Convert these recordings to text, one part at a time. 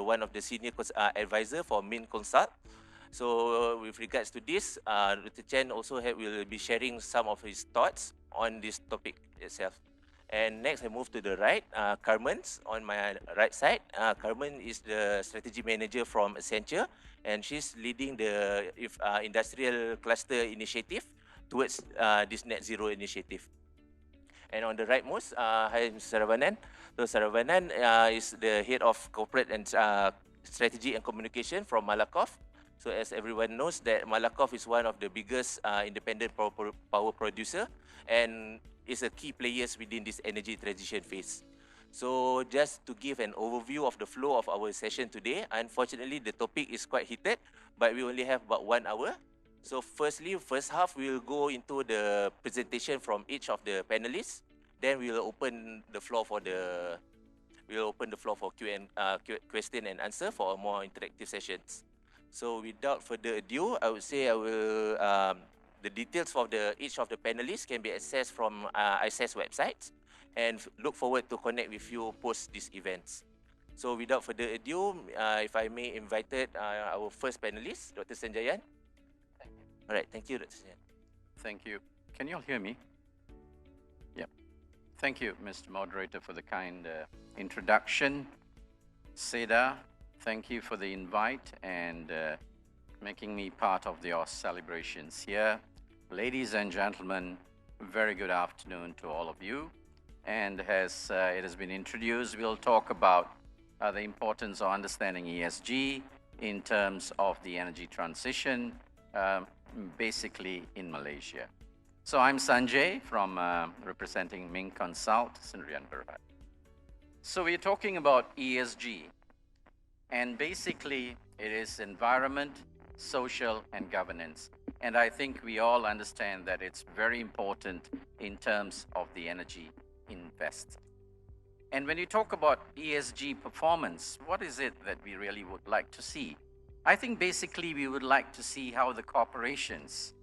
one of the senior advisor for Min Consult. So with regards to this, Dr. Chen also will be sharing some of his thoughts on this topic itself. And next, I move to the right, Carmen's on my right side. Carmen is the strategy manager from Accenture, and she's leading the industrial cluster initiative towards this net zero initiative. And on the rightmost, hi, Saravanan. So Saravanan is the head of corporate and strategy and communication from Malakoff. So as everyone knows, that Malakoff is one of the biggest independent power producer and is a key players within this energy transition phase. So just to give an overview of the flow of our session today, unfortunately the topic is quite heated, but we only have about 1 hour. So firstly, first half we will go into the presentation from each of the panelists. Then we will open the floor for question and answer for a more interactive sessions. So without further ado, I would say the details for each of the panelists can be accessed from ISES website, and look forward to connect with you post these events. So without further ado, if I may invite our first panelist, Dr. Sanjayan. All right, thank you, Dr. Sanjayan. Thank you. Can you all hear me? Yep. Thank you, Mr. Moderator, for the kind introduction. Seda, thank you for the invite and making me part of your celebrations here. Ladies and gentlemen, very good afternoon to all of you. And as it has been introduced, we'll talk about the importance of understanding ESG in terms of the energy transition, basically in Malaysia. So I'm Sanjay from representing Ming Consult, Sendirian Berhad. So we're talking about ESG, and basically it is environment, social, and governance. And I think we all understand that it's very important in terms of the energy invest. And when you talk about ESG performance, what is it that we really would like to see? I think basically we would like to see how the corporations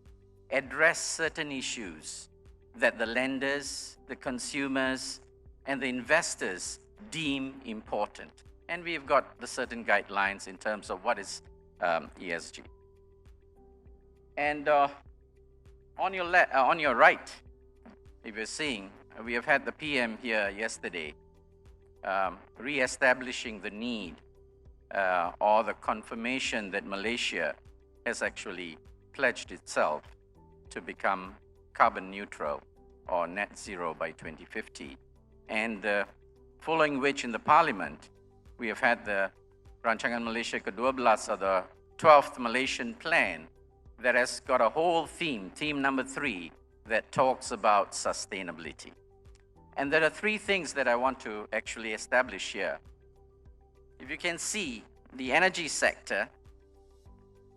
address certain issues that the lenders, the consumers, and the investors deem important. And we've got the certain guidelines in terms of what is ESG. And on your right, if you're seeing, we have had the PM here yesterday, re-establishing the need or the confirmation that Malaysia has actually pledged itself to become carbon neutral or net zero by 2050. And following which in the Parliament, we have had the Rancangan Malaysia ke-12 or the 12th Malaysian Plan that has got a whole theme number 3, that talks about sustainability. And there are 3 things that I want to actually establish here. If you can see, the energy sector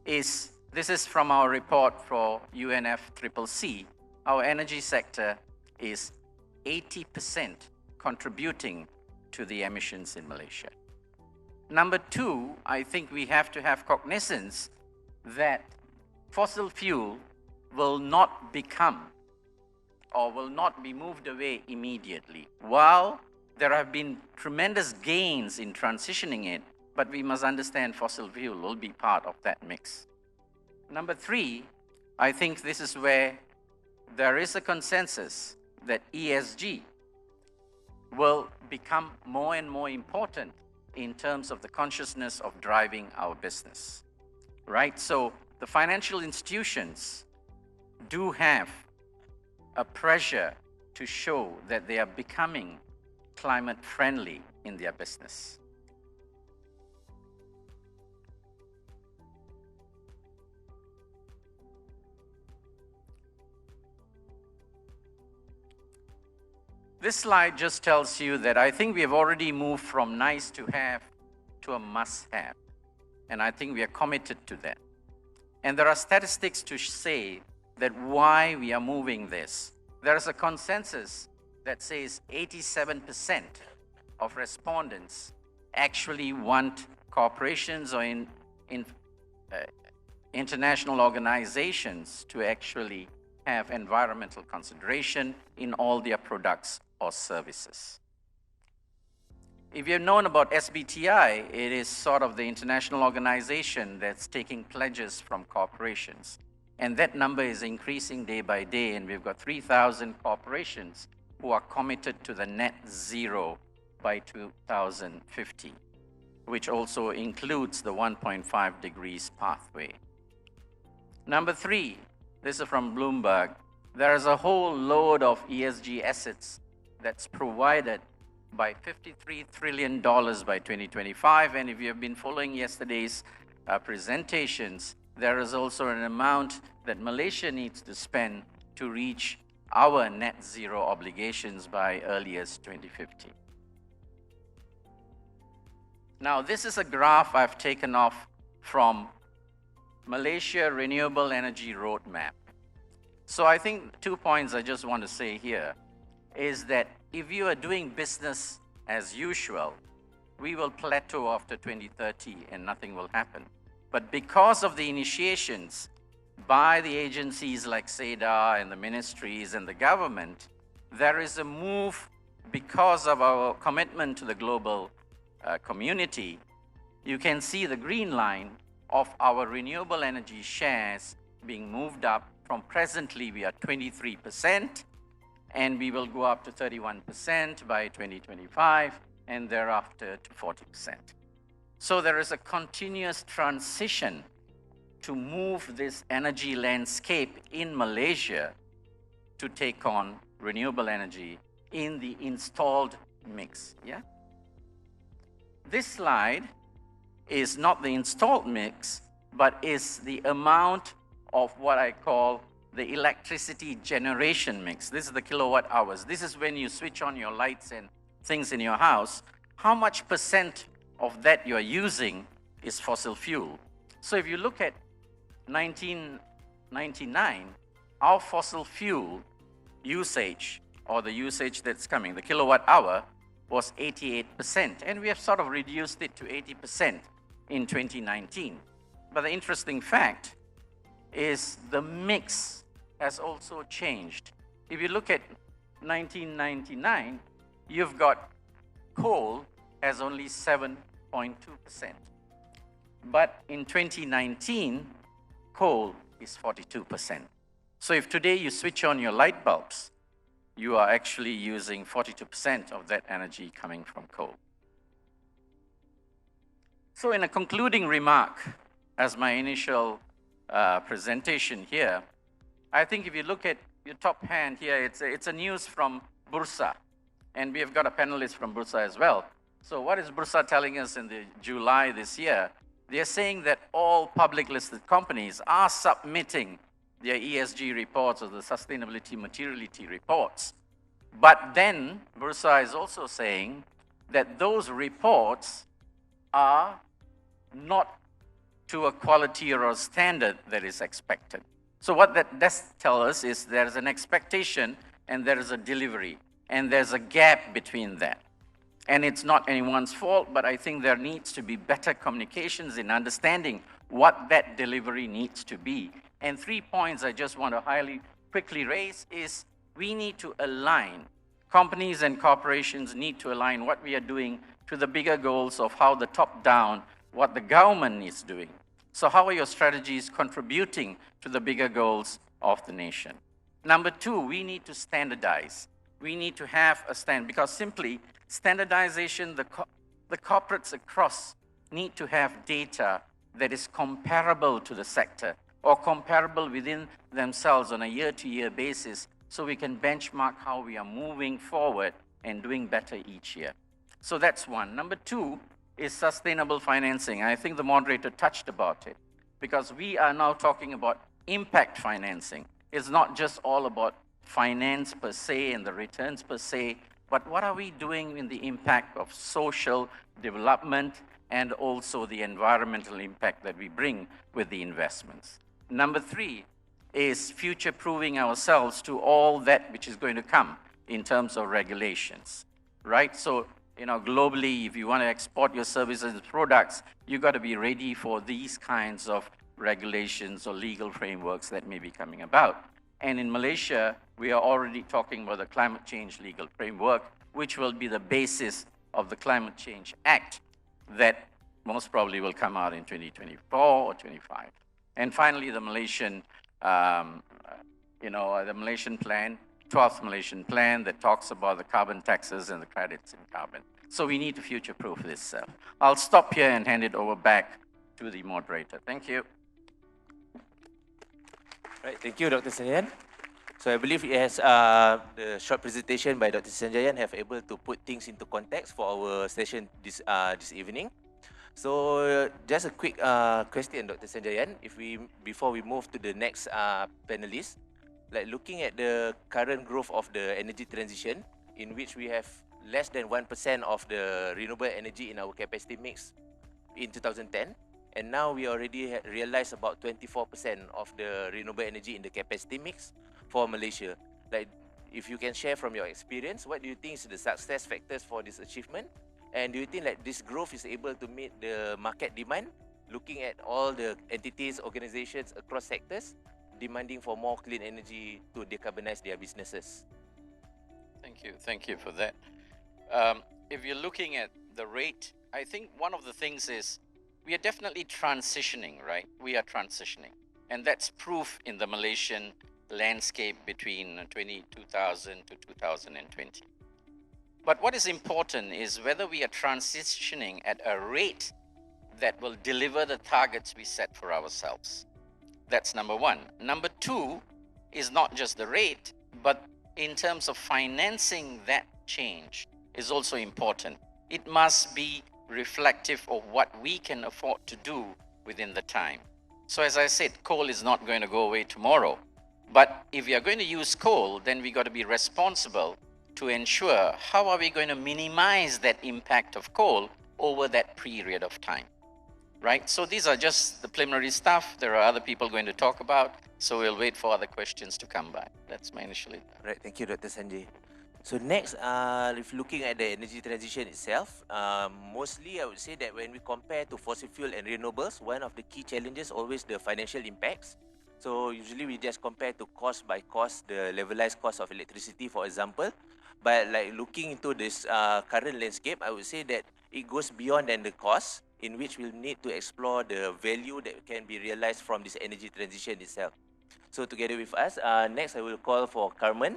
this is from our report for UNFCCC, our energy sector is 80% contributing to the emissions in Malaysia. Number 2, I think we have to have cognizance that fossil fuel will not become or will not be moved away immediately. While there have been tremendous gains in transitioning it, but we must understand fossil fuel will be part of that mix. Number 3, I think this is where there is a consensus that ESG will become more and more important in terms of the consciousness of driving our business, right? So the financial institutions do have a pressure to show that they are becoming climate friendly in their business. This slide just tells you that I think we have already moved from nice to have to a must have. And I think we are committed to that. And there are statistics to say that why we are moving this. There is a consensus that says 87% of respondents actually want corporations or international organizations to actually have environmental consideration in all their products or services. If you've known about SBTI, it is sort of the international organization that's taking pledges from corporations. And that number is increasing day by day, and we've got 3,000 corporations who are committed to the net zero by 2050, which also includes the 1.5 degrees pathway. Number 3, this is from Bloomberg. There is a whole load of ESG assets that's provided by $53 trillion by 2025. And if you have been following yesterday's presentations, there is also an amount that Malaysia needs to spend to reach our net zero obligations by earliest 2050. Now, this is a graph I've taken off from Malaysia Renewable Energy Roadmap. So I think 2 points I just want to say here is that if you are doing business as usual, we will plateau after 2030 and nothing will happen. But because of the initiations by the agencies like SEDA and the ministries and the government, there is a move because of our commitment to the global community. You can see the green line of our renewable energy shares being moved up from presently we are 23%, and we will go up to 31% by 2025 and thereafter to 40%. So there is a continuous transition to move this energy landscape in Malaysia to take on renewable energy in the installed mix. Yeah? This slide is not the installed mix, but is the amount of what I call the electricity generation mix. This is the kilowatt hours. This is when you switch on your lights and things in your house. How much percent of that you're using is fossil fuel? So if you look at 1999, our fossil fuel usage, or the usage that's coming, the kilowatt hour, was 88%. And we have sort of reduced it to 80% in 2019. But the interesting fact is the mix has also changed. If you look at 1999, you've got coal has only 7.2%. But in 2019, coal is 42%. So if today you switch on your light bulbs, you are actually using 42% of that energy coming from coal. So in a concluding remark, as my initial presentation here, I think if you look at your top hand here, it's a news from Bursa, and we have got a panelist from Bursa as well. So what is Bursa telling us in the July this year? They're saying that all public listed companies are submitting their ESG reports or the sustainability materiality reports. But then Bursa is also saying that those reports are not to a quality or a standard that is expected. So what that does tell us is there's an expectation and there is a delivery, and there's a gap between that. And it's not anyone's fault, but I think there needs to be better communications in understanding what that delivery needs to be. And 3 points I just want to highly quickly raise is we need to align, companies and corporations need to align what we are doing to the bigger goals of how the top down, what the government is doing. So how are your strategies contributing to the bigger goals of the nation? Number 2, we need to standardize. We need to have a stand, because simply standardization, the corporates across need to have data that is comparable to the sector or comparable within themselves on a year-to-year basis, so we can benchmark how we are moving forward and doing better each year. So that's one. Number 2 is sustainable financing. I think the moderator touched about it, because we are now talking about impact financing. It's not just all about finance per se and the returns per se, but what are we doing in the impact of social development and also the environmental impact that we bring with the investments. Number 3 is future-proofing ourselves to all that which is going to come in terms of regulations, right? So, globally, if you want to export your services and products, you got to be ready for these kinds of regulations or legal frameworks that may be coming about. And in Malaysia, we are already talking about the climate change legal framework, which will be the basis of the Climate Change Act that most probably will come out in 2024 or 25. And finally, the Malaysian, the Malaysian plan, 12th Malaysian plan that talks about the carbon taxes and the credits in carbon. So we need to future-proof this. I'll stop here and hand it over back to the moderator. Thank you. Right, thank you, Dr. Sanjayan. So I believe it has the short presentation by Dr. Sanjayan have able to put things into context for our session this evening. So just a quick question, Dr. Sanjayan, before we move to the next panelist, like looking at the current growth of the energy transition, in which we have less than 1% of the renewable energy in our capacity mix in 2010, and now we already realized about 24% of the renewable energy in the capacity mix for Malaysia. Like, if you can share from your experience, what do you think is the success factors for this achievement? And do you think like this growth is able to meet the market demand, looking at all the entities, organizations across sectors, demanding for more clean energy to decarbonize their businesses? Thank you for that. If you're looking at the rate, I think one of the things is we are definitely transitioning, right? We are transitioning. And that's proof in the Malaysian landscape between 2000 to 2020. But what is important is whether we are transitioning at a rate that will deliver the targets we set for ourselves. That's number one. Number two is not just the rate, but in terms of financing that change is also important. It must be reflective of what we can afford to do within the time. So as I said, coal is not going to go away tomorrow. But if we are going to use coal, then we got to be responsible to ensure how are we going to minimize that impact of coal over that period of time, right? So these are just the preliminary stuff. There are other people going to talk about, so we'll wait for other questions to come by. That's my initial. Right, thank you, Dr. Sanjay. So next, if looking at the energy transition itself, mostly I would say that when we compare to fossil fuel and renewables, one of the key challenges always the financial impacts. So usually we just compare to cost by cost, the levelized cost of electricity, for example. But like looking into this current landscape, I would say that it goes beyond than the cost, in which we'll need to explore the value that can be realized from this energy transition itself. So together with us, next I will call for Carmen.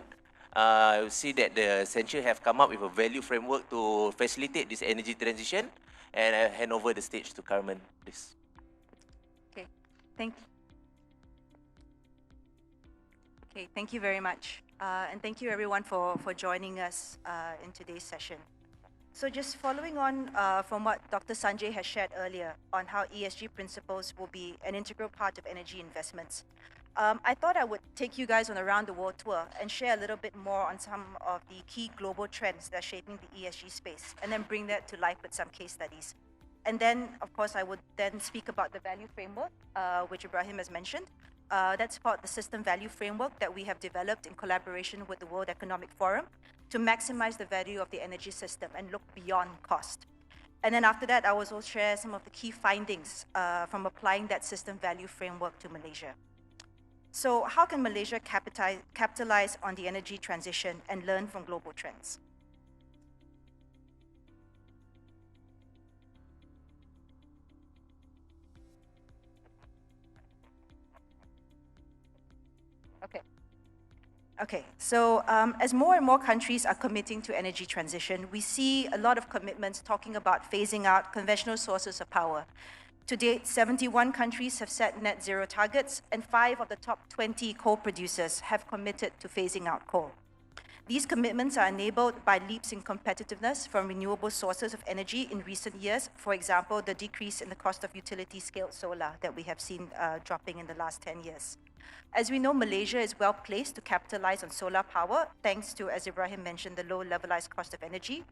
I will see that the Accenture have come up with a value framework to facilitate this energy transition, and I hand over the stage to Carmen, please. Okay, thank you. Okay, thank you very much. And thank you everyone for joining us in today's session. So just following on from what Dr. Sanjay has shared earlier on how ESG principles will be an integral part of energy investments, I thought I would take you guys on a round the world tour and share a little bit more on some of the key global trends that are shaping the ESG space, and then bring that to life with some case studies. And then, of course, I would then speak about the value framework, which Ibrahim has mentioned. That's about the system value framework that we have developed in collaboration with the World Economic Forum to maximize the value of the energy system and look beyond cost. And then after that, I will also share some of the key findings from applying that system value framework to Malaysia. So how can Malaysia capitalize on the energy transition and learn from global trends? Okay, so as more and more countries are committing to energy transition, we see a lot of commitments talking about phasing out conventional sources of power. To date, 71 countries have set net zero targets, and 5 of the top 20 coal producers have committed to phasing out coal. These commitments are enabled by leaps in competitiveness from renewable sources of energy in recent years. For example, the decrease in the cost of utility-scale solar that we have seen dropping in the last 10 years. As we know, Malaysia is well placed to capitalize on solar power, thanks to, as Ibrahim mentioned, the low levelized cost of energy.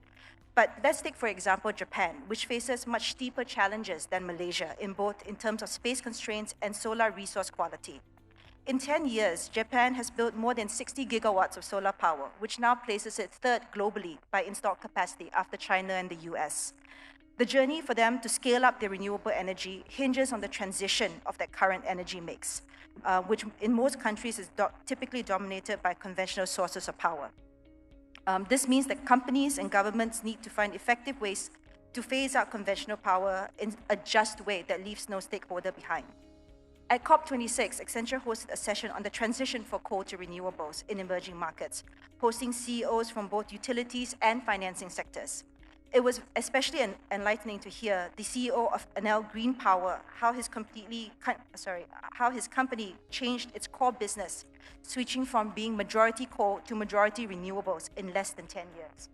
But let's take, for example, Japan, which faces much steeper challenges than Malaysia in terms of space constraints and solar resource quality. In 10 years, Japan has built more than 60 gigawatts of solar power, which now places it third globally by installed capacity after China and the US. The journey for them to scale up their renewable energy hinges on the transition of that current energy mix, which in most countries is typically dominated by conventional sources of power. This means that companies and governments need to find effective ways to phase out conventional power in a just way that leaves no stakeholder behind. At COP26, Accenture hosted a session on the transition for coal to renewables in emerging markets, hosting CEOs from both utilities and financing sectors. It was especially enlightening to hear the CEO of Enel Green Power, how his company changed its core business, switching from being majority coal to majority renewables in less than 10 years.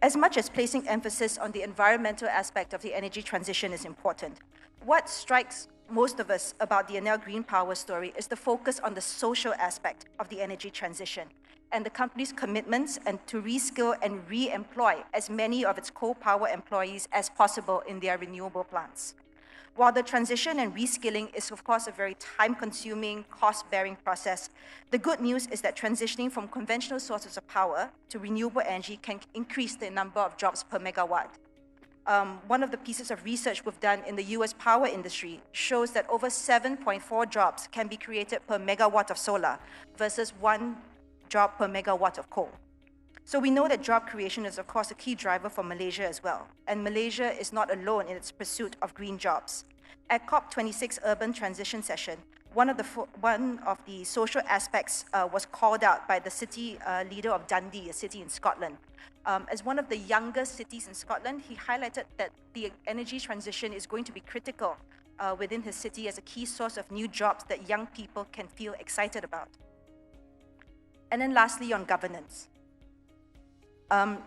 As much as placing emphasis on the environmental aspect of the energy transition is important, what strikes most of us about the Enel Green Power story is the focus on the social aspect of the energy transition and the company's commitments and to reskill and re-employ as many of its coal power employees as possible in their renewable plants. While the transition and reskilling is, of course, a very time-consuming, cost-bearing process, the good news is that transitioning from conventional sources of power to renewable energy can increase the number of jobs per megawatt. One of the pieces of research we've done in the US power industry shows that over 7.4 jobs can be created per megawatt of solar versus 1 job per megawatt of coal. So we know that job creation is, of course, a key driver for Malaysia as well. And Malaysia is not alone in its pursuit of green jobs. At COP26 Urban Transition Session, one of the social aspects was called out by the city leader of Dundee, a city in Scotland. As one of the youngest cities in Scotland, he highlighted that the energy transition is going to be critical within his city as a key source of new jobs that young people can feel excited about. And then lastly, on governance.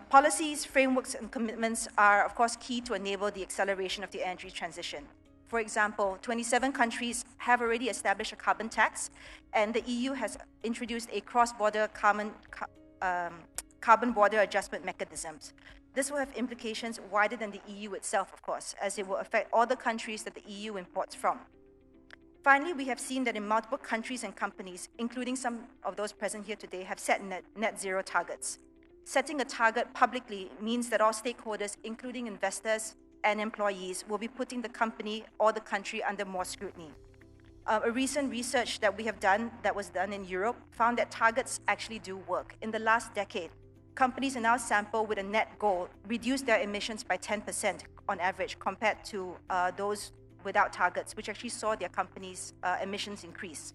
Policies, frameworks, and commitments are, of course, key to enable the acceleration of the energy transition. For example, 27 countries have already established a carbon tax, and the EU has introduced a cross-border carbon border adjustment mechanisms. This will have implications wider than the EU itself, of course, as it will affect all the countries that the EU imports from. Finally, we have seen that in multiple countries and companies, including some of those present here today, have set net zero targets. Setting a target publicly means that all stakeholders, including investors and employees, will be putting the company or the country under more scrutiny. A recent research that we have done, that was done in Europe, found that targets actually do work. In the last decade, companies in our sample with a net goal reduced their emissions by 10% on average compared to those without targets, which actually saw their companies' emissions increase.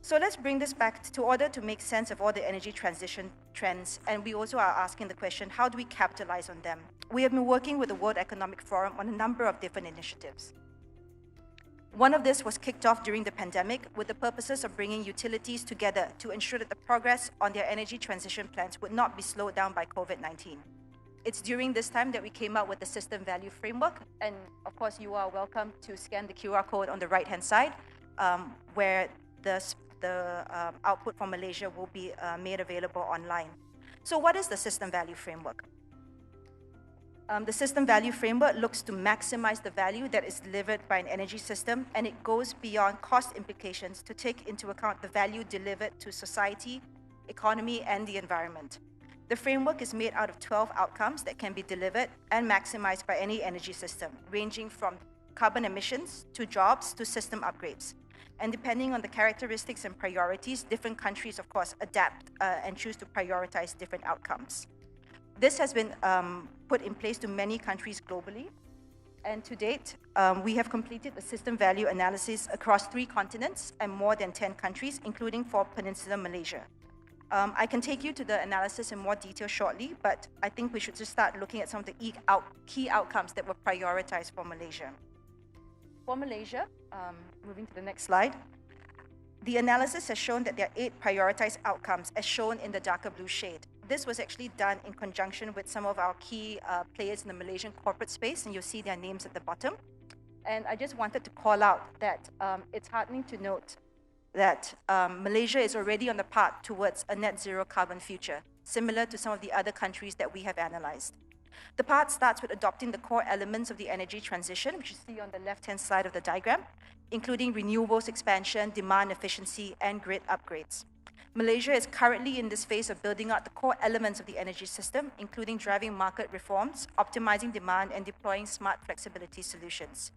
So let's bring this back to order to make sense of all the energy transition trends, and we also are asking the question, how do we capitalize on them? We have been working with the World Economic Forum on a number of different initiatives. One of this was kicked off during the pandemic with the purposes of bringing utilities together to ensure that the progress on their energy transition plans would not be slowed down by COVID-19. It's during this time that we came up with the System Value Framework, and of course you are welcome to scan the QR code on the right-hand side, where the output from Malaysia will be made available online. So what is the System Value Framework? The System Value Framework looks to maximize the value that is delivered by an energy system, and it goes beyond cost implications to take into account the value delivered to society, economy, and the environment. The framework is made out of 12 outcomes that can be delivered and maximized by any energy system, ranging from carbon emissions to jobs to system upgrades. And depending on the characteristics and priorities, different countries, of course, adapt and choose to prioritize different outcomes. This has been put in place to many countries globally. And to date, we have completed the system value analysis across 3 continents and more than 10 countries, including for Peninsular Malaysia. I can take you to the analysis in more detail shortly, but I think we should just start looking at some of the key outcomes that were prioritized for Malaysia. For Malaysia, moving to the next slide, the analysis has shown that there are 8 prioritized outcomes as shown in the darker blue shade. This was actually done in conjunction with some of our key players in the Malaysian corporate space, and you'll see their names at the bottom. And I just wanted to call out that it's heartening to note that Malaysia is already on the path towards a net zero carbon future, similar to some of the other countries that we have analyzed. The path starts with adopting the core elements of the energy transition, which you see on the left-hand side of the diagram, including renewables expansion, demand efficiency, and grid upgrades. Malaysia is currently in this phase of building out the core elements of the energy system, including driving market reforms, optimizing demand, and deploying smart flexibility solutions.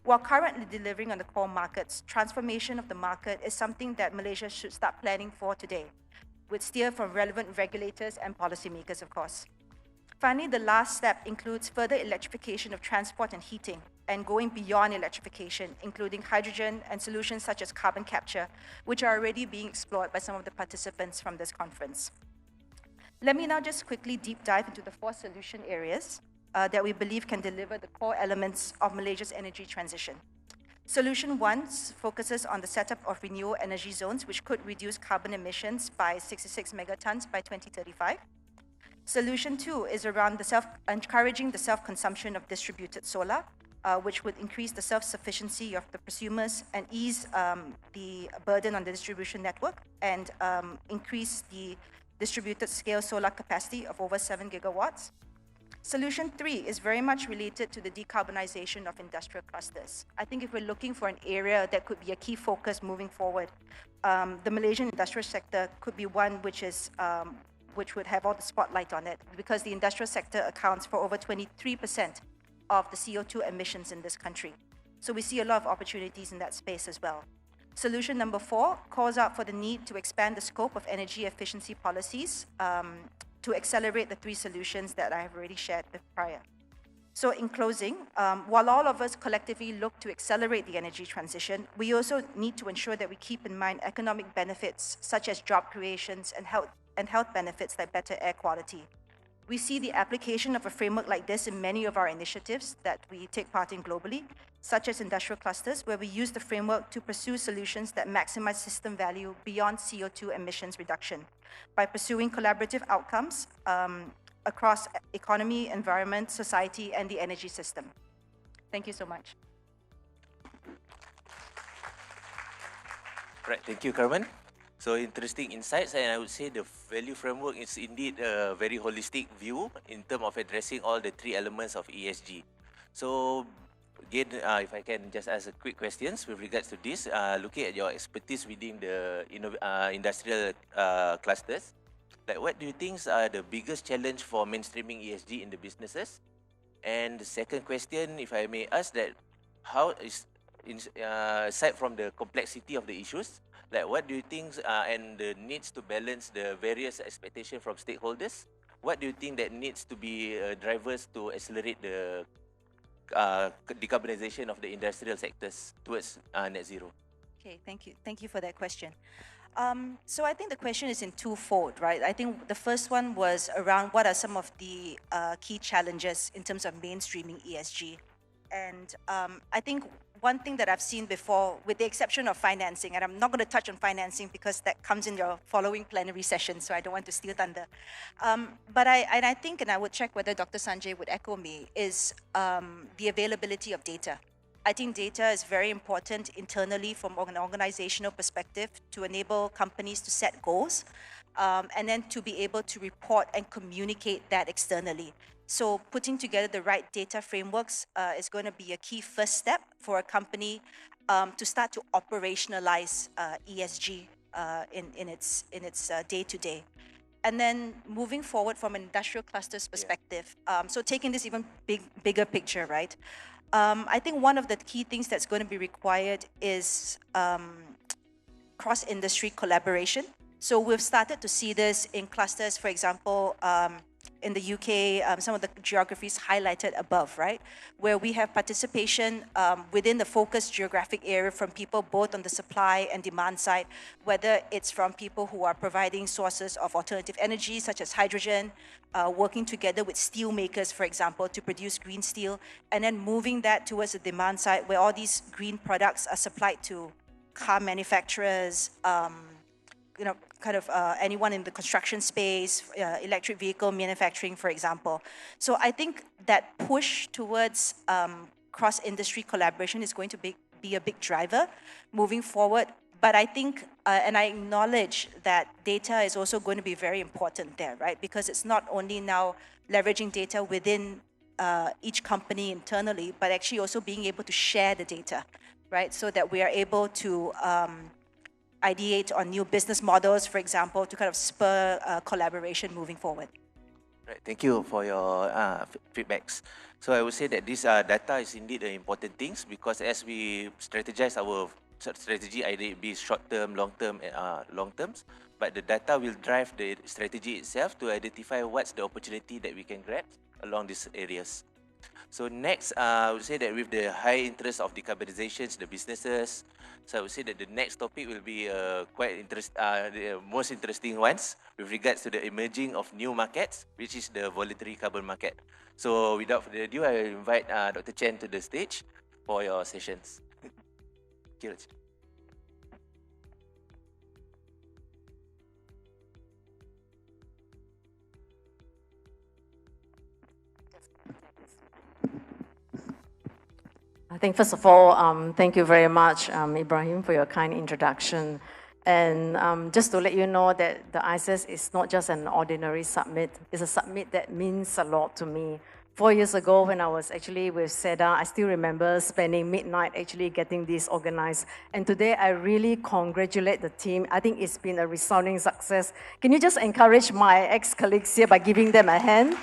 While currently delivering on the core markets, transformation of the market is something that Malaysia should start planning for today, with steer from relevant regulators and policymakers, of course. Finally, the last step includes further electrification of transport and heating, and going beyond electrification, including hydrogen and solutions such as carbon capture, which are already being explored by some of the participants from this conference. Let me now just quickly deep dive into the 4 solution areas that we believe can deliver the core elements of Malaysia's energy transition. Solution 1 focuses on the setup of renewable energy zones, which could reduce carbon emissions by 66 megatons by 2035. Solution 2 is around encouraging the self-consumption of distributed solar, which would increase the self-sufficiency of the prosumers and ease the burden on the distribution network and increase the distributed scale solar capacity of over 7 gigawatts. Solution 3 is very much related to the decarbonization of industrial clusters. I think if we're looking for an area that could be a key focus moving forward, the Malaysian industrial sector could be one which would have all the spotlight on it, because the industrial sector accounts for over 23% of the CO2 emissions in this country. So we see a lot of opportunities in that space as well. Solution number 4 calls out for the need to expand the scope of energy efficiency policies to accelerate the 3 solutions that I have already shared prior. So in closing, while all of us collectively look to accelerate the energy transition, we also need to ensure that we keep in mind economic benefits such as job creations and health benefits like better air quality. We see the application of a framework like this in many of our initiatives that we take part in globally, such as industrial clusters, where we use the framework to pursue solutions that maximize system value beyond CO2 emissions reduction by pursuing collaborative outcomes across economy, environment, society, and the energy system. Thank you so much. Right, thank you, Carmen. So interesting insights, and I would say the value framework is indeed a very holistic view in terms of addressing all the 3 elements of ESG. So again, if I can just ask a quick questions with regards to this, looking at your expertise within the industrial clusters, like what do you think are the biggest challenge for mainstreaming ESG in the businesses? And the second question, if I may ask, that how is, aside from the complexity of the issues, like what do you think and the needs to balance the various expectations from stakeholders, what do you think that needs to be drivers to accelerate the decarbonization of the industrial sectors towards net zero? Okay, thank you. Thank you for that question. So I think the question is in twofold, right? I think the first one was around what are some of the key challenges in terms of mainstreaming ESG. And I think one thing that I've seen before, with the exception of financing, and I'm not going to touch on financing because that comes in your following plenary session, so I don't want to steal thunder. But I think, and I would check whether Dr. Sanjay would echo me, is the availability of data. I think data is very important internally from an organizational perspective to enable companies to set goals and then to be able to report and communicate that externally. So putting together the right data frameworks is going to be a key first step for a company to start to operationalize ESG in its day-to-day. And then moving forward from an industrial clusters perspective, so taking this even bigger picture, right? I think one of the key things that's going to be required is cross-industry collaboration. So we've started to see this in clusters, for example, in the UK, some of the geographies highlighted above, right? Where we have participation within the focused geographic area from people both on the supply and demand side, whether it's from people who are providing sources of alternative energy, such as hydrogen, working together with steel makers, for example, to produce green steel, and then moving that towards the demand side, where all these green products are supplied to car manufacturers, anyone in the construction space, electric vehicle manufacturing, for example. So I think that push towards cross-industry collaboration is going to be a big driver moving forward. But I think, and I acknowledge that data is also going to be very important there, right? Because it's not only now leveraging data within each company internally, but actually also being able to share the data, right? So that we are able to ideate on new business models, for example, to kind of spur collaboration moving forward. Right, thank you for your feedbacks. So I would say that this data is indeed an important things, because as we strategize our strategy, either it be short term, long terms, but the data will drive the strategy itself to identify what's the opportunity that we can grab along these areas. So next, I would say that with the high interest of decarbonizations, the businesses, so I would say that the next topic will be the most interesting ones with regards to the emerging of new markets, which is the voluntary carbon market. So without further ado, I invite Dr. Chen to the stage for your sessions. Thank you. I think first of all, thank you very much, Ibrahim, for your kind introduction. And just to let you know that the ISES is not just an ordinary summit, it's a summit that means a lot to me. 4 years ago, when I was actually with SEDA, I still remember spending midnight actually getting this organized. And today, I really congratulate the team. I think it's been a resounding success. Can you just encourage my ex-colleagues here by giving them a hand?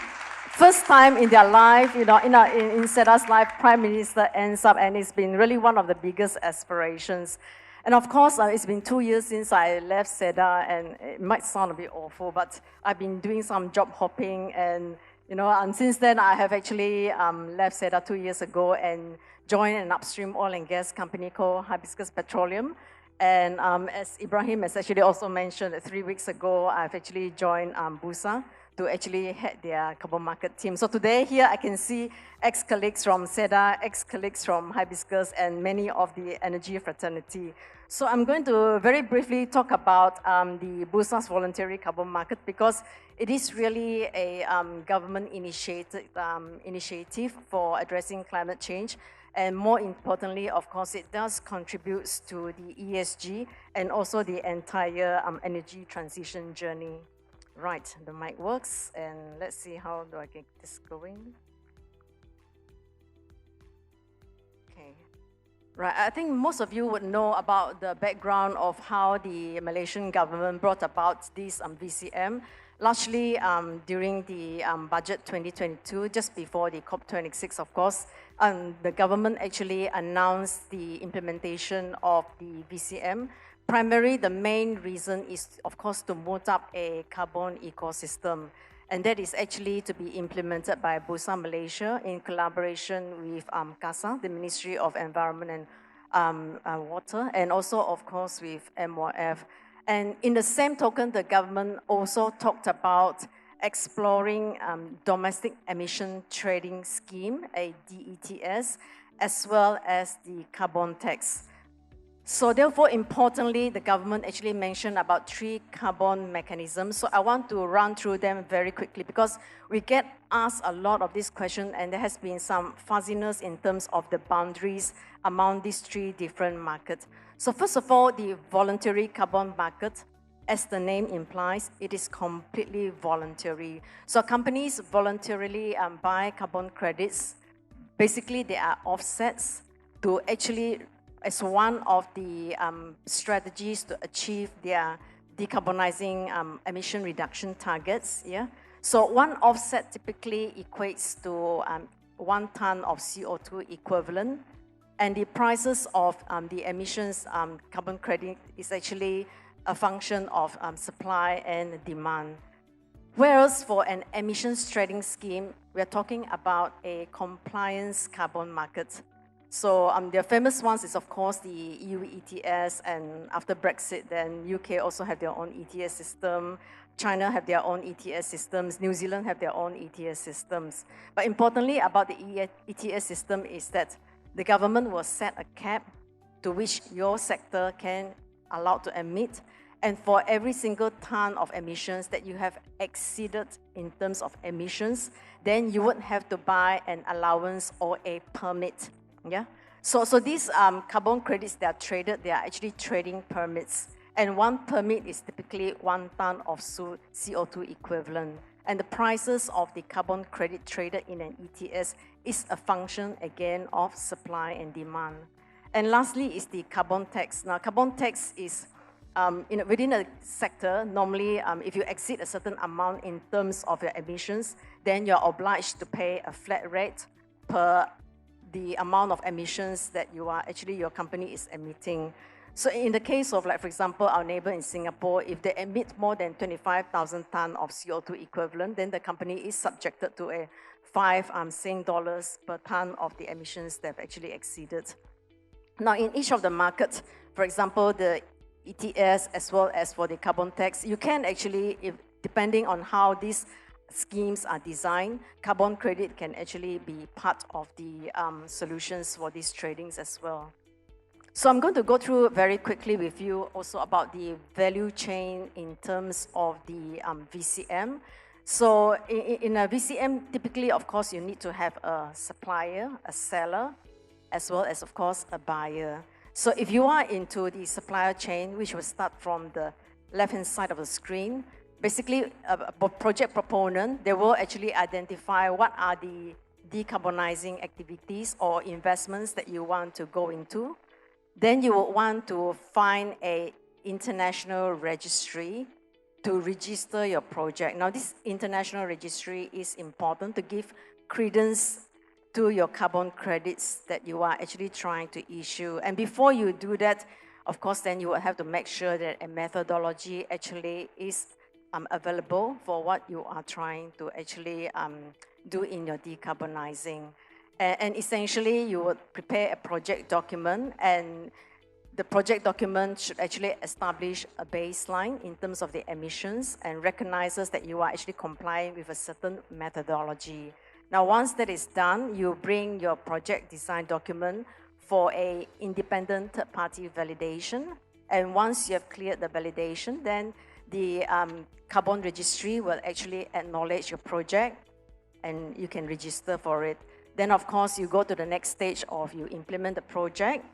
First time in their life, in SEDA's life, Prime Minister ends up, and it's been really one of the biggest aspirations. And of course, it's been 2 years since I left SEDA, and it might sound a bit awful, but I've been doing some job hopping, and since then, I have actually left SEDA 2 years ago and joined an upstream oil and gas company called Hibiscus Petroleum. And as Ibrahim has actually also mentioned, 3 weeks ago, I've actually joined Bursa to actually head their carbon market team. So today here I can see ex-colleagues from SEDA, ex-colleagues from Hibiscus, and many of the energy fraternity. So I'm going to very briefly talk about the Bursa's voluntary carbon market, because it is really a government-initiated initiative for addressing climate change. And more importantly, of course, it does contribute to the ESG and also the entire energy transition journey. Right, the mic works, and let's see how do I get this going. Okay. Right, I think most of you would know about the background of how the Malaysian government brought about this VCM, largely during the budget 2022, just before the COP26, of course. The government actually announced the implementation of the VCM. Primarily, the main reason is, of course, to mold up a carbon ecosystem. And that is actually to be implemented by Bursa Malaysia in collaboration with CASA, the Ministry of Environment and Water, and also, of course, with MOF. And in the same token, the government also talked about exploring domestic emission trading scheme, a DETS, as well as the carbon tax. So therefore, importantly, the government actually mentioned about 3 carbon mechanisms. So I want to run through them very quickly, because we get asked a lot of this question, and there has been some fuzziness in terms of the boundaries among these 3 different markets. So first of all, the voluntary carbon market, as the name implies, it is completely voluntary. So companies voluntarily buy carbon credits. Basically, they are offsets to actually, as one of the strategies to achieve their decarbonizing emission reduction targets. Yeah. So one offset typically equates to 1 ton of CO2 equivalent, and the prices of the emissions carbon credit is actually a function of supply and demand. Whereas for an emissions trading scheme, we are talking about a compliance carbon market. So the famous ones is, of course, the EU ETS, and after Brexit, then UK also have their own ETS system. China have their own ETS systems. New Zealand have their own ETS systems. But importantly about the ETS system is that the government will set a cap to which your sector can allow to emit. And for every single ton of emissions that you have exceeded in terms of emissions, then you would have to buy an allowance or a permit. Yeah. So these carbon credits that are traded, they are actually trading permits. And one permit is typically 1 ton of CO2 equivalent. And the prices of the carbon credit traded in an ETS is a function, again, of supply and demand. And lastly is the carbon tax. Now, carbon tax is within a sector, normally if you exceed a certain amount in terms of your emissions, then you're obliged to pay a flat rate per the amount of emissions that your company is emitting. So in the case of, like, for example, our neighbor in Singapore, if they emit more than 25,000 tonnes of CO2 equivalent, then the company is subjected to a 5 Sing dollars per tonne of the emissions they've actually exceeded. Now, in each of the markets, for example, the ETS as well as for the carbon tax, you can actually, depending on how these schemes are designed, carbon credit can actually be part of the solutions for these tradings as well. So I'm going to go through very quickly with you also about the value chain in terms of the VCM. So in a VCM, typically, of course, you need to have a supplier, a seller, as well as, of course, a buyer. So if you are into the supplier chain, which will start from the left-hand side of the screen, basically, a project proponent, they will actually identify what are the decarbonizing activities or investments that you want to go into. Then you will want to find an international registry to register your project. Now, this international registry is important to give credence to your carbon credits that you are actually trying to issue. And before you do that, of course, then you will have to make sure that a methodology actually is available for what you are trying to actually do in your decarbonizing. And essentially, you would prepare a project document, and the project document should actually establish a baseline in terms of the emissions and recognizes that you are actually complying with a certain methodology. Now, once that is done, you bring your project design document for an independent third-party validation. And once you have cleared the validation, then the carbon registry will actually acknowledge your project and you can register for it. Then, of course, you go to the next stage of you implement the project.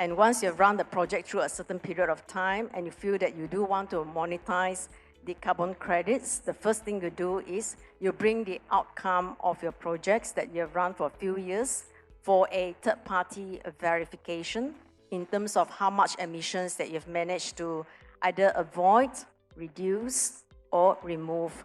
And once you've run the project through a certain period of time and you feel that you do want to monetize the carbon credits, the first thing you do is you bring the outcome of your projects that you have run for a few years for a third-party verification in terms of how much emissions that you've managed to either avoid, reduce, or remove.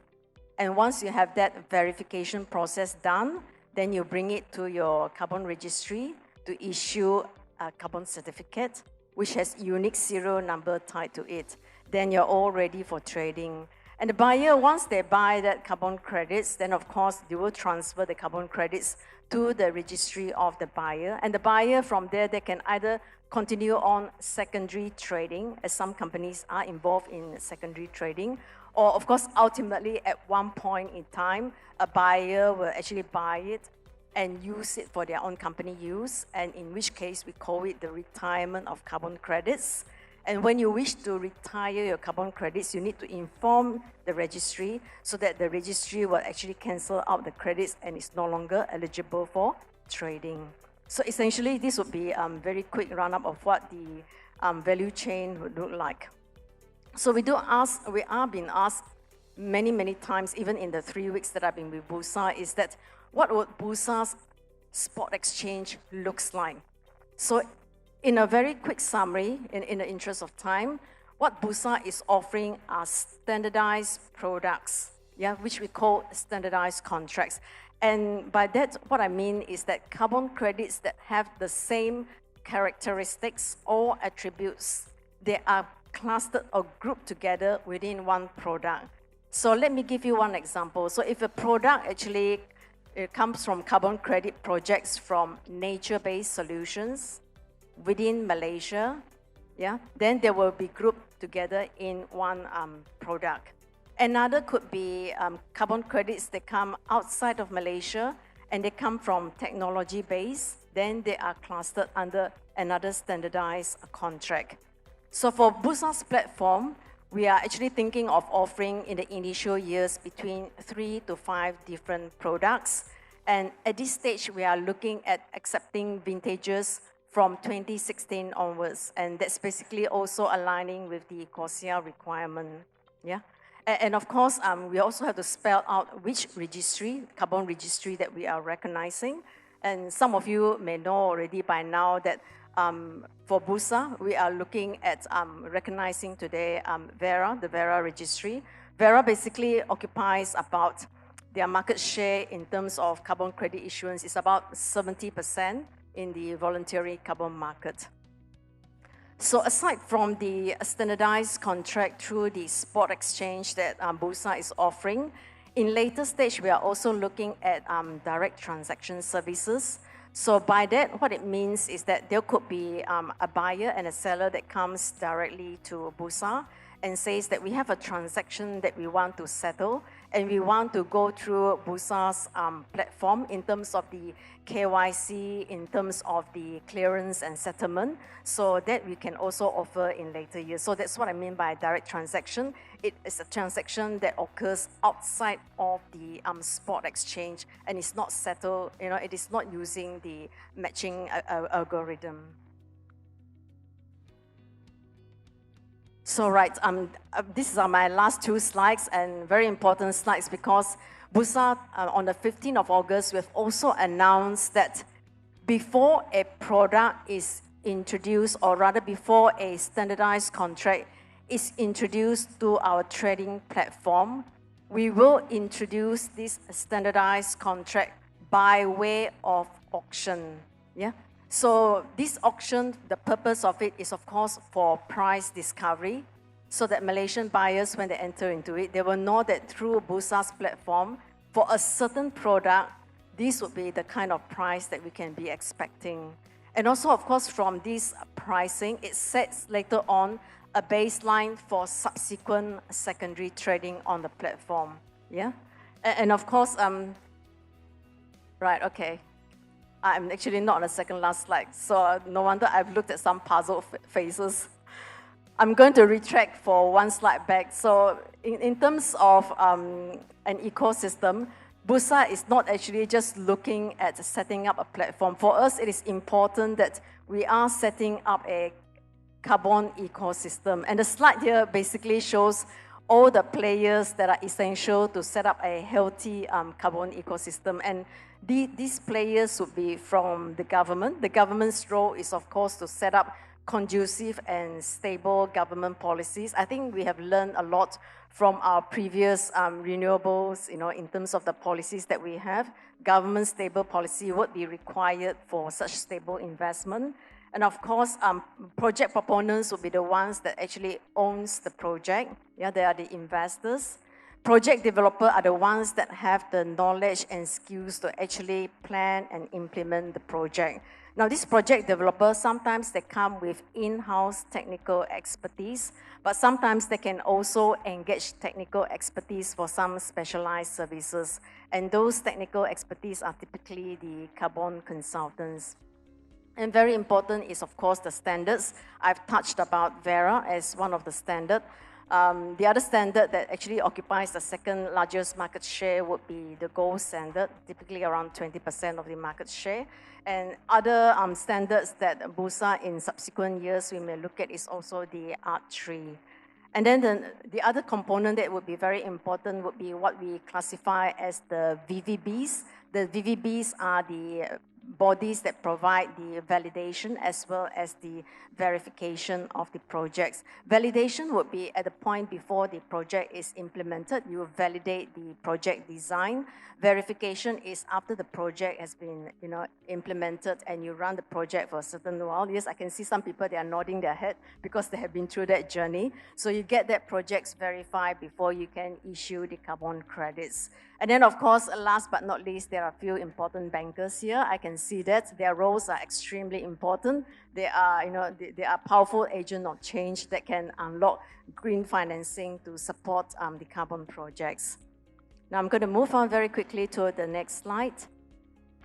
And once you have that verification process done, then you bring it to your carbon registry to issue a carbon certificate, which has unique serial number tied to it. Then you're all ready for trading. And the buyer, once they buy that carbon credits, then of course, they will transfer the carbon credits to the registry of the buyer. And the buyer, from there, they can either continue on secondary trading, as some companies are involved in secondary trading, or of course, ultimately, at one point in time, a buyer will actually buy it and use it for their own company use, and in which case we call it the retirement of carbon credits. And when you wish to retire your carbon credits, you need to inform the registry so that the registry will actually cancel out the credits and is no longer eligible for trading. So essentially, this would be a very quick roundup of what the value chain would look like. So we are being asked many times, even in the 3 weeks that I've been with Bursa, is that what would Bursa's spot exchange looks like? So in a very quick summary, in the interest of time, what Bursa is offering are standardized products, which we call standardized contracts. And by that, what I mean is that carbon credits that have the same characteristics or attributes, they are clustered or grouped together within one product. So let me give you one example. So if a product actually comes from carbon credit projects from nature-based solutions within Malaysia, then they will be grouped together in one product. Another could be carbon credits that come outside of Malaysia and they come from technology-based, then they are clustered under another standardized contract. So for Bursa's platform, we are actually thinking of offering in the initial years between 3 to 5 different products. And at this stage, we are looking at accepting vintages from 2016 onwards. And that's basically also aligning with the CORSIA requirement. And of course, we also have to spell out which registry, carbon registry that we are recognizing. And some of you may know already by now that For Bursa, we are looking at recognizing today Vera, the Vera registry. Vera basically occupies about their market share in terms of carbon credit issuance is about 70% in the voluntary carbon market. So aside from the standardized contract through the spot exchange that Bursa is offering, in later stage, we are also looking at direct transaction services. So by that, what it means is that there could be a buyer and a seller that comes directly to Bursa and says that we have a transaction that we want to settle and we want to go through Bursa's platform in terms of the KYC, in terms of the clearance and settlement, so that we can also offer in later years. So that's what I mean by direct transaction. It is a transaction that occurs outside of the spot exchange and is not settled, it is not using the matching algorithm. So right, these are my last two slides and very important slides because Bursa, on the 15th of August, we've also announced that before a product is introduced, or rather before a standardized contract is introduced to our trading platform, we will introduce this standardized contract by way of auction. Yeah. So this auction, the purpose of it is, of course, for price discovery, so that Malaysian buyers, when they enter into it, they will know that through Bursa's platform, for a certain product, this would be the kind of price that we can be expecting. And also, of course, from this pricing, it sets later on a baseline for subsequent secondary trading on the platform. Yeah? And of course, right, okay. I'm actually not on the second last slide, so no wonder I've looked at some puzzled faces. I'm going to retract for one slide back. So in terms of an ecosystem, Bursa is not actually just looking at setting up a platform. For us, it is important that we are setting up a carbon ecosystem. And the slide here basically shows all the players that are essential to set up a healthy carbon ecosystem. And these players would be from the government. The government's role is, of course, to set up conducive and stable government policies. I think we have learned a lot from our previous renewables, in terms of the policies that we have. Government stable policy would be required for such stable investment. And of course, project proponents will be the ones that actually owns the project. Yeah, they are the investors. Project developers are the ones that have the knowledge and skills to actually plan and implement the project. Now, these project developers, sometimes they come with in-house technical expertise, but sometimes they can also engage technical expertise for some specialized services. And those technical expertise are typically the carbon consultants. And very important is, of course, the standards. I've touched about Vera as one of the standards. The other standard that actually occupies the second largest market share would be the gold standard, typically around 20% of the market share. And other standards that Bursa in subsequent years we may look at is also the ART3. And then the other component that would be very important would be what we classify as the VVBs. The VVBs are the bodies that provide the validation as well as the verification of the projects. Validation would be at the point before the project is implemented. You validate the project design. Verification is after the project has been implemented and you run the project for a certain while. Yes, I can see some people, they are nodding their head because they have been through that journey. So you get that projects verified before you can issue the carbon credits. And then, of course, last but not least, there are a few important bankers here. I can see that their roles are extremely important. They are, they are powerful agent of change that can unlock green financing to support the carbon projects. Now, I'm going to move on very quickly to the next slide.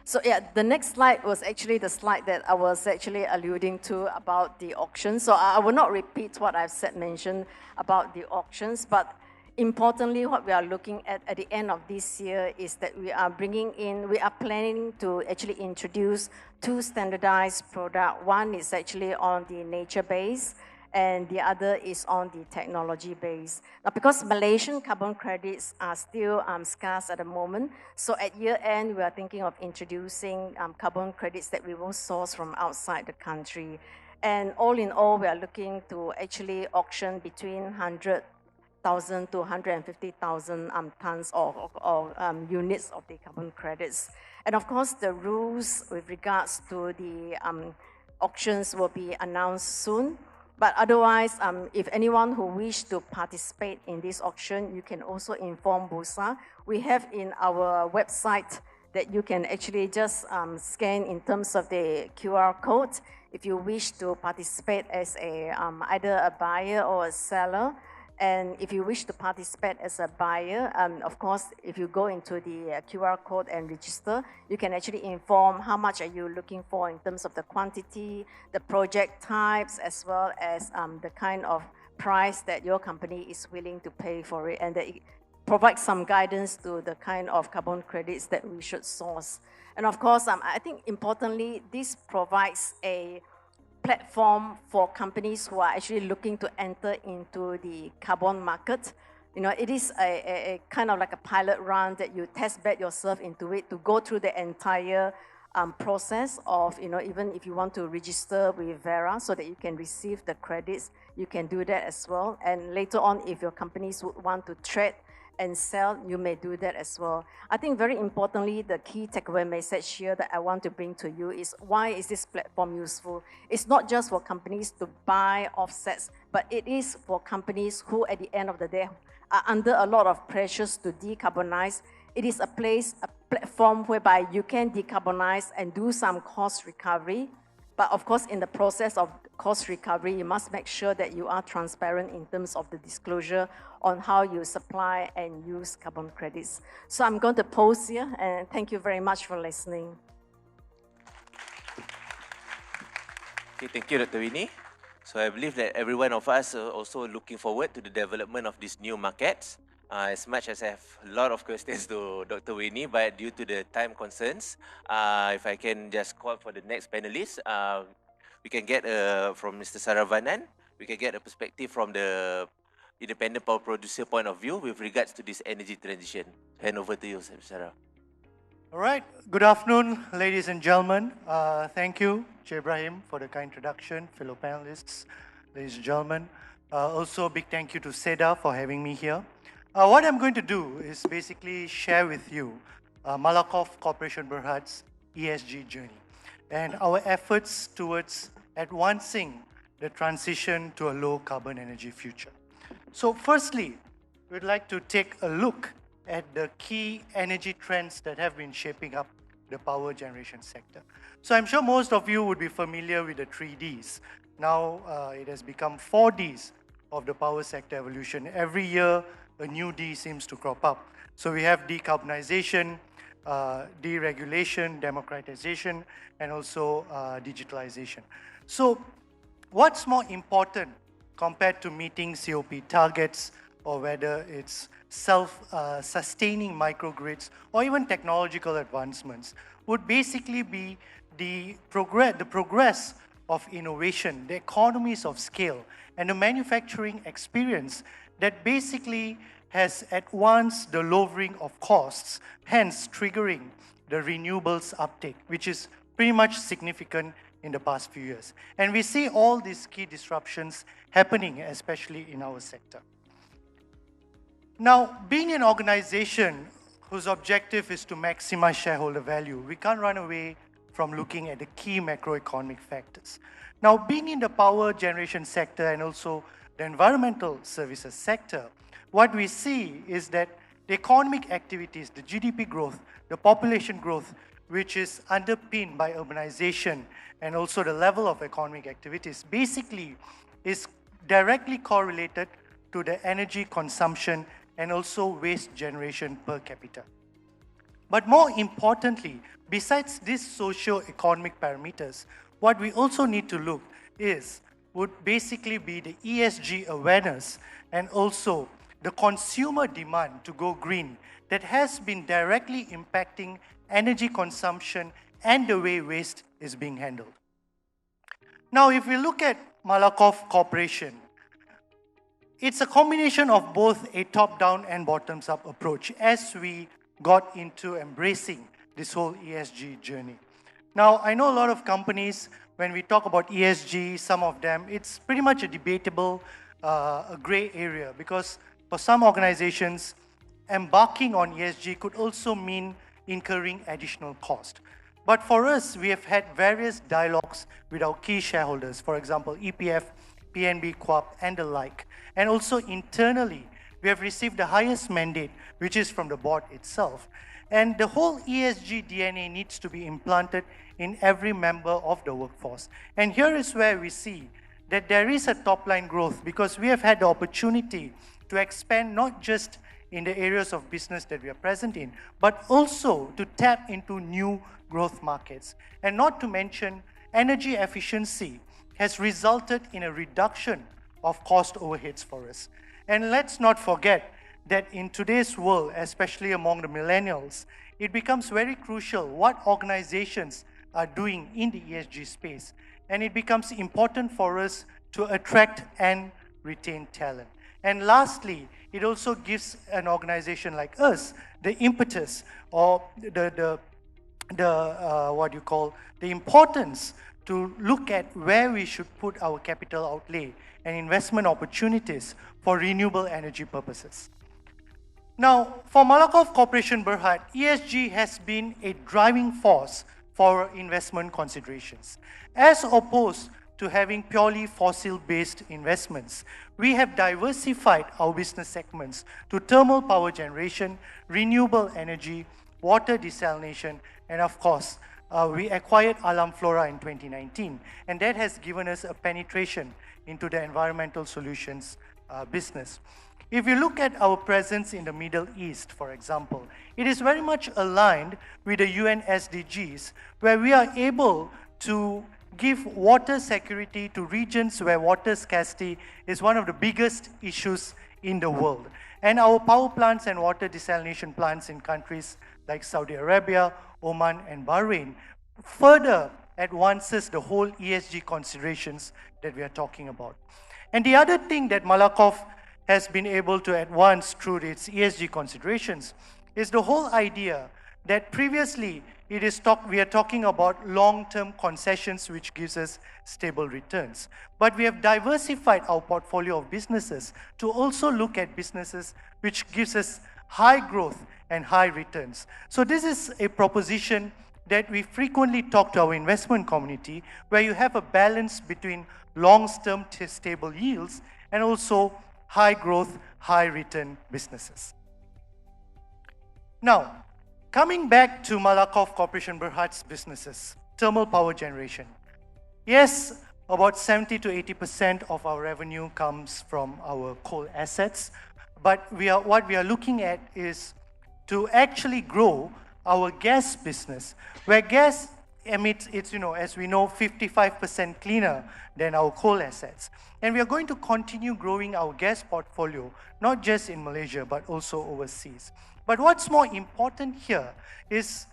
So yeah, the next slide was actually the slide that I was actually alluding to about the auction. So I will not repeat what I've mentioned about the auctions, but importantly, what we are looking at the end of this year is that we are planning to actually introduce two standardized products. One is actually on the nature base, and the other is on the technology base. Now, because Malaysian carbon credits are still scarce at the moment, so at year end, we are thinking of introducing carbon credits that we will source from outside the country. And all in all, we are looking to actually auction between 100,000 to 150,000 tons or units of the carbon credits. And of course, the rules with regards to the auctions will be announced soon. But otherwise, if anyone who wish to participate in this auction, you can also inform Bursa. We have in our website that you can actually just scan in terms of the QR code if you wish to participate as either a buyer or a seller. And if you wish to participate as a buyer, of course, if you go into the QR code and register, you can actually inform how much are you looking for in terms of the quantity, the project types, as well as the kind of price that your company is willing to pay for it, and that it provides some guidance to the kind of carbon credits that we should source. And of course, I think importantly, this provides a platform for companies who are actually looking to enter into the carbon market. You know, it is a kind of like a pilot run that you test bed yourself into it to go through the entire process of, you know, even if you want to register with Vera so that you can receive the credits, you can do that as well. And later on, if your companies would want to trade and sell, you may do that as well. I think very importantly, the key takeaway message here that I want to bring to you is why is this platform useful? It's not just for companies to buy offsets, but it is for companies who at the end of the day are under a lot of pressures to decarbonize. It is a platform whereby you can decarbonize and do some cost recovery. But of course, in the process of cost recovery, you must make sure that you are transparent in terms of the disclosure on how you supply and use carbon credits. So I'm going to pause here, and thank you very much for listening. Okay, thank you, Dr. Winnie. So I believe that every one of us are also looking forward to the development of these new markets. As much as I have a lot of questions to Dr. Winnie, but due to the time concerns, if I can just call for the next panelist, we can get from Mr. Saravanan, we can get a perspective from the independent power producer point of view with regards to this energy transition. Hand over to you, Sarah. All right. Good afternoon, ladies and gentlemen. Thank you, Chair Ibrahim, for the kind introduction, fellow panelists, ladies and gentlemen. Also, a big thank you to SEDA for having me here. What I'm going to do is basically share with you Malakoff Corporation Berhad's ESG journey and our efforts towards advancing the transition to a low-carbon energy future. So firstly, we'd like to take a look at the key energy trends that have been shaping up the power generation sector. So I'm sure most of you would be familiar with the 3Ds. Now it has become 4Ds of the power sector evolution. Every year, a new D seems to crop up. So we have decarbonization, deregulation, democratization, and also digitalization. So what's more important compared to meeting COP targets, or whether it's self-sustaining microgrids or even technological advancements, would basically be the progress of innovation, the economies of scale, and the manufacturing experience that basically has advanced the lowering of costs, hence triggering the renewables uptake, which is pretty much significant in the past few years. And we see all these key disruptions happening, especially in our sector. Now, being an organization whose objective is to maximize shareholder value, we can't run away from looking at the key macroeconomic factors. Now, being in the power generation sector and also the environmental services sector, what we see is that the economic activities, the GDP growth, the population growth, which is underpinned by urbanization and also the level of economic activities, basically is directly correlated to the energy consumption and also waste generation per capita. But more importantly, besides these socio-economic parameters, what we also need to look would basically be the ESG awareness and also the consumer demand to go green that has been directly impacting energy consumption and the way waste is being handled. Now, if we look at Malakoff Corporation. It's a combination of both a top-down and bottoms-up approach as we got into embracing this whole ESG journey. Now, I know a lot of companies, when we talk about ESG, some of them, it's pretty much a debatable, a gray area, because for some organizations, embarking on ESG could also mean incurring additional cost. But for us, we have had various dialogues with our key shareholders, for example, EPF, PNB, QAP, and the like. And also internally, we have received the highest mandate, which is from the board itself. And the whole ESG DNA needs to be implanted in every member of the workforce. And here is where we see that there is a top-line growth, because we have had the opportunity to expand not just in the areas of business that we are present in, but also to tap into new growth markets. And not to mention, energy efficiency has resulted in a reduction of cost overheads for us. And let's not forget that in today's world, especially among the millennials, it becomes very crucial what organizations are doing in the ESG space. And it becomes important for us to attract and retain talent. And lastly, it also gives an organization like us the impetus or the importance to look at where we should put our capital outlay and investment opportunities for renewable energy purposes. Now, for Malakoff Corporation Berhad, ESG has been a driving force for investment considerations. As opposed to having purely fossil-based investments, we have diversified our business segments to thermal power generation, renewable energy, water desalination, and of course, we acquired Alam Flora in 2019, and that has given us a penetration into the environmental solutions business. If you look at our presence in the Middle East, for example, it is very much aligned with the UN SDGs, where we are able to give water security to regions where water scarcity is one of the biggest issues in the world. And our power plants and water desalination plants in countries like Saudi Arabia, Oman, and Bahrain further advances the whole ESG considerations that we are talking about. And the other thing that Malakoff has been able to advance through its ESG considerations is the whole idea that previously we are talking about long-term concessions which gives us stable returns. But we have diversified our portfolio of businesses to also look at businesses which gives us high growth and high returns. So this is a proposition that we frequently talk to our investment community, where you have a balance between long-term stable yields and also high growth, high return businesses. Now, coming back to Malakoff Corporation Berhad's businesses, thermal power generation. Yes, about 70 to 80% of our revenue comes from our coal assets, but what we are looking at is to actually grow our gas business, where gas emits, as we know, 55% cleaner than our coal assets. And we are going to continue growing our gas portfolio, not just in Malaysia, but also overseas. But what's more important here is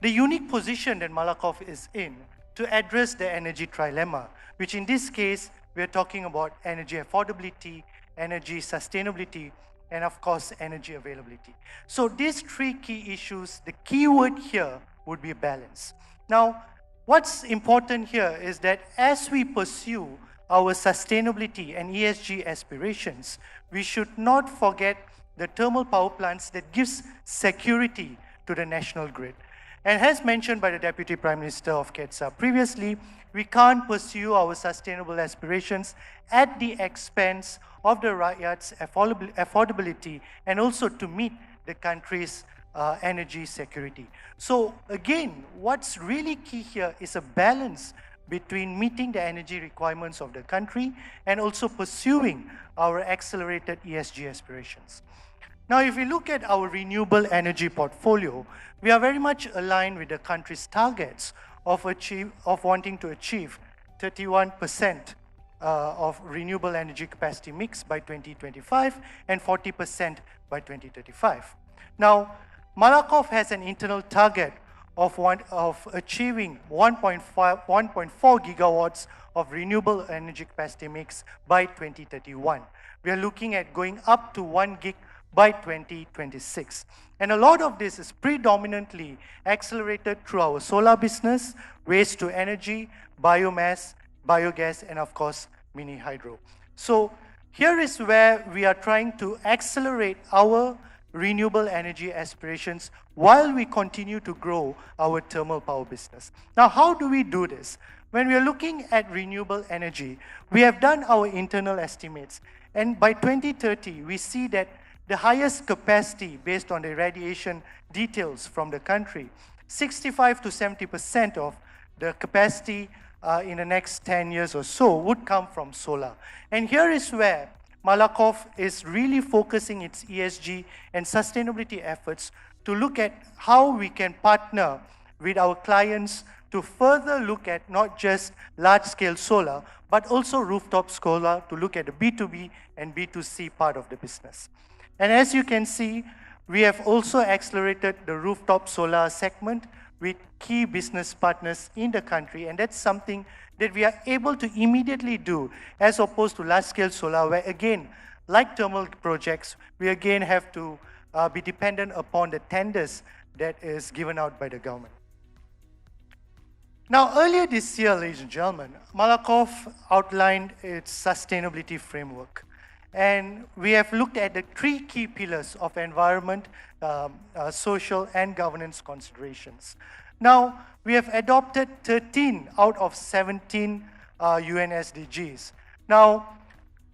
the unique position that Malakoff is in to address the energy trilemma, which in this case, we are talking about energy affordability, energy sustainability, and of course, energy availability. So these three key issues, the key word here would be balance. Now, what's important here is that as we pursue our sustainability and ESG aspirations, we should not forget the thermal power plants that gives security to the national grid. And as mentioned by the Deputy Prime Minister of KETSA previously, we can't pursue our sustainable aspirations at the expense of the Rakyat's affordability and also to meet the country's energy security. So again, what's really key here is a balance between meeting the energy requirements of the country and also pursuing our accelerated ESG aspirations. Now, if we look at our renewable energy portfolio, we are very much aligned with the country's targets of wanting to achieve 31% of renewable energy capacity mix by 2025 and 40% by 2035. Now, Malakoff has an internal target of achieving 1.4 gigawatts of renewable energy capacity mix by 2031. We are looking at going up to 1 gig by 2026. And a lot of this is predominantly accelerated through our solar business, waste to energy, biomass, biogas, and of course, mini hydro. So here is where we are trying to accelerate our renewable energy aspirations while we continue to grow our thermal power business. Now, how do we do this? When we are looking at renewable energy, we have done our internal estimates. And by 2030, we see that the highest capacity based on the irradiation details from the country, 65 to 70% of the capacity in the next 10 years or so would come from solar. And here is where Malakoff is really focusing its ESG and sustainability efforts to look at how we can partner with our clients to further look at not just large-scale solar, but also rooftop solar to look at the B2B and B2C part of the business. And as you can see, we have also accelerated the rooftop solar segment with key business partners in the country, and that's something that we are able to immediately do as opposed to large-scale solar, where again, like thermal projects, we again have to be dependent upon the tenders that is given out by the government. Now, earlier this year, ladies and gentlemen, Malakoff outlined its sustainability framework. And we have looked at the 3 key pillars of environment, social, and governance considerations. Now, we have adopted 13 out of 17 UN SDGs. Now,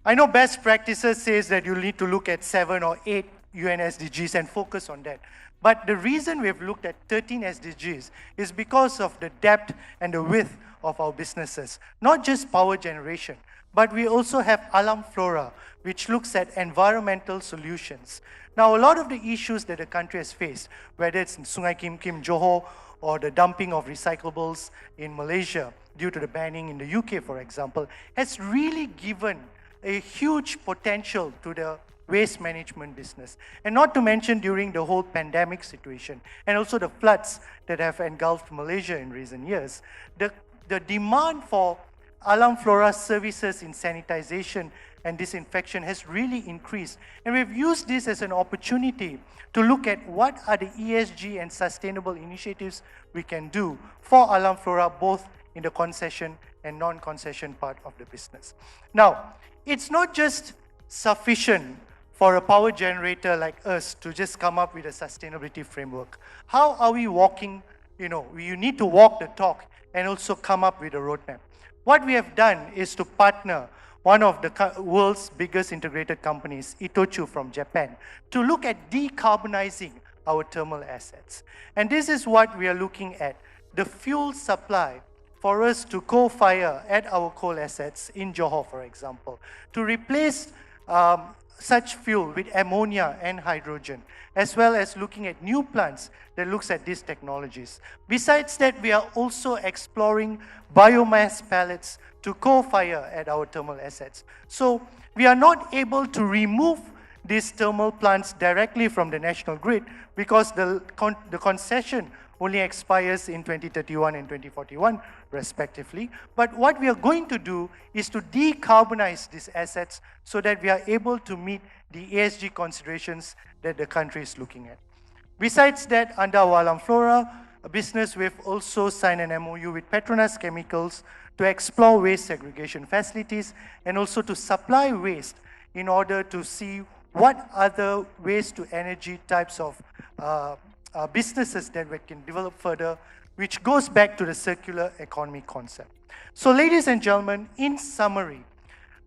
I know best practices says that you need to look at 7 or 8 UN SDGs and focus on that. But the reason we have looked at 13 SDGs is because of the depth and the width of our businesses. Not just power generation, but we also have Alam Flora, which looks at environmental solutions. Now, a lot of the issues that the country has faced, whether it's in Sungai Kim Kim, Johor, or the dumping of recyclables in Malaysia due to the banning in the UK, for example, has really given a huge potential to the waste management business. And not to mention during the whole pandemic situation, and also the floods that have engulfed Malaysia in recent years, the demand for Alam Flora services in sanitization and disinfection has really increased. And we've used this as an opportunity to look at what are the ESG and sustainable initiatives we can do for Alam Flora, both in the concession and non-concession part of the business. Now, it's not just sufficient for a power generator like us to just come up with a sustainability framework. How are we walking, you need to walk the talk and also come up with a roadmap. What we have done is to partner one of the world's biggest integrated companies, Itochu from Japan, to look at decarbonizing our thermal assets. And this is what we are looking at, the fuel supply for us to co-fire at our coal assets in Johor, for example, to replace such fuel with ammonia and hydrogen, as well as looking at new plants that looks at these technologies. Besides that, we are also exploring biomass pellets to co-fire at our thermal assets. So we are not able to remove these thermal plants directly from the national grid because the concession only expires in 2031 and 2041 respectively. But what we are going to do is to decarbonize these assets so that we are able to meet the ESG considerations that the country is looking at. Besides that, under our Alam Flora business, we've also signed an MOU with Petronas Chemicals to explore waste segregation facilities and also to supply waste in order to see what other waste to energy types of businesses that we can develop further, which goes back to the circular economy concept. So ladies and gentlemen, in summary,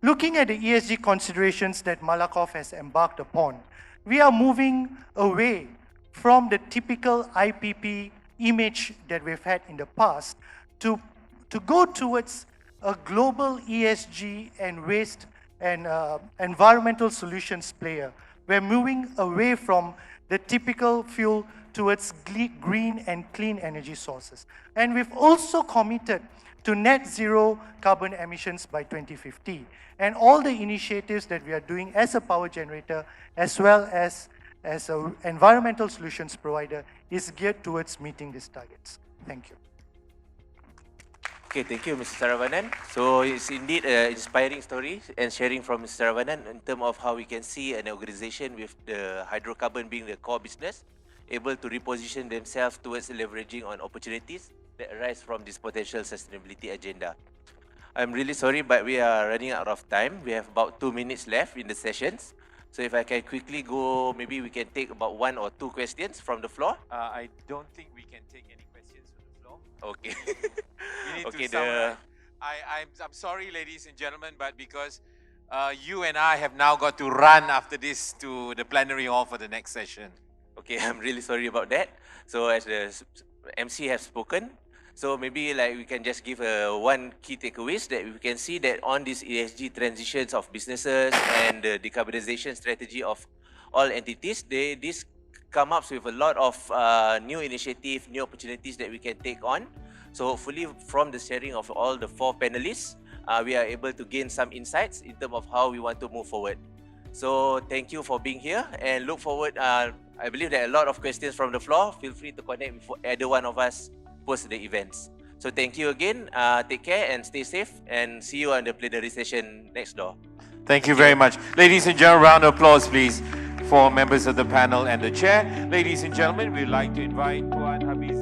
looking at the ESG considerations that Malakoff has embarked upon, we are moving away from the typical IPP image that we've had in the past to go towards a global ESG and waste and environmental solutions player. We're moving away from the typical fuel towards green and clean energy sources. And we've also committed to net zero carbon emissions by 2050. And all the initiatives that we are doing as a power generator, as well as as an environmental solutions provider is geared towards meeting these targets. Thank you. Okay, thank you, Mr. Saravanan. So it's indeed an inspiring story and sharing from Mr. Saravanan in terms of how we can see an organization with the hydrocarbon being the core business, able to reposition themselves towards leveraging on opportunities that arise from this potential sustainability agenda. I'm really sorry, but we are running out of time. We have about 2 minutes left in the sessions. So if I can quickly go, maybe we can take about 1 or 2 questions from the floor. I don't think we can take any questions from the floor. Okay. We need Okay, to summarize. I'm sorry, ladies and gentlemen, but because you and I have now got to run after this to the plenary hall for the next session. Okay, I'm really sorry about that. So as the MC has spoken, so maybe like we can just give one key takeaways that we can see that on these ESG transitions of businesses and the decarbonization strategy of all entities, this come up with a lot of new initiatives, new opportunities that we can take on. So hopefully from the sharing of all the 4 panelists, we are able to gain some insights in terms of how we want to move forward. So thank you for being here and look forward. I believe there are a lot of questions from the floor. Feel free to connect with either one of us post the events. So thank you again. Take care and stay safe and see you on the plenary session next door. Thank you very much. Ladies and gentlemen, round of applause, please, for members of the panel and the chair. Ladies and gentlemen, we'd like to invite Tuan Habiz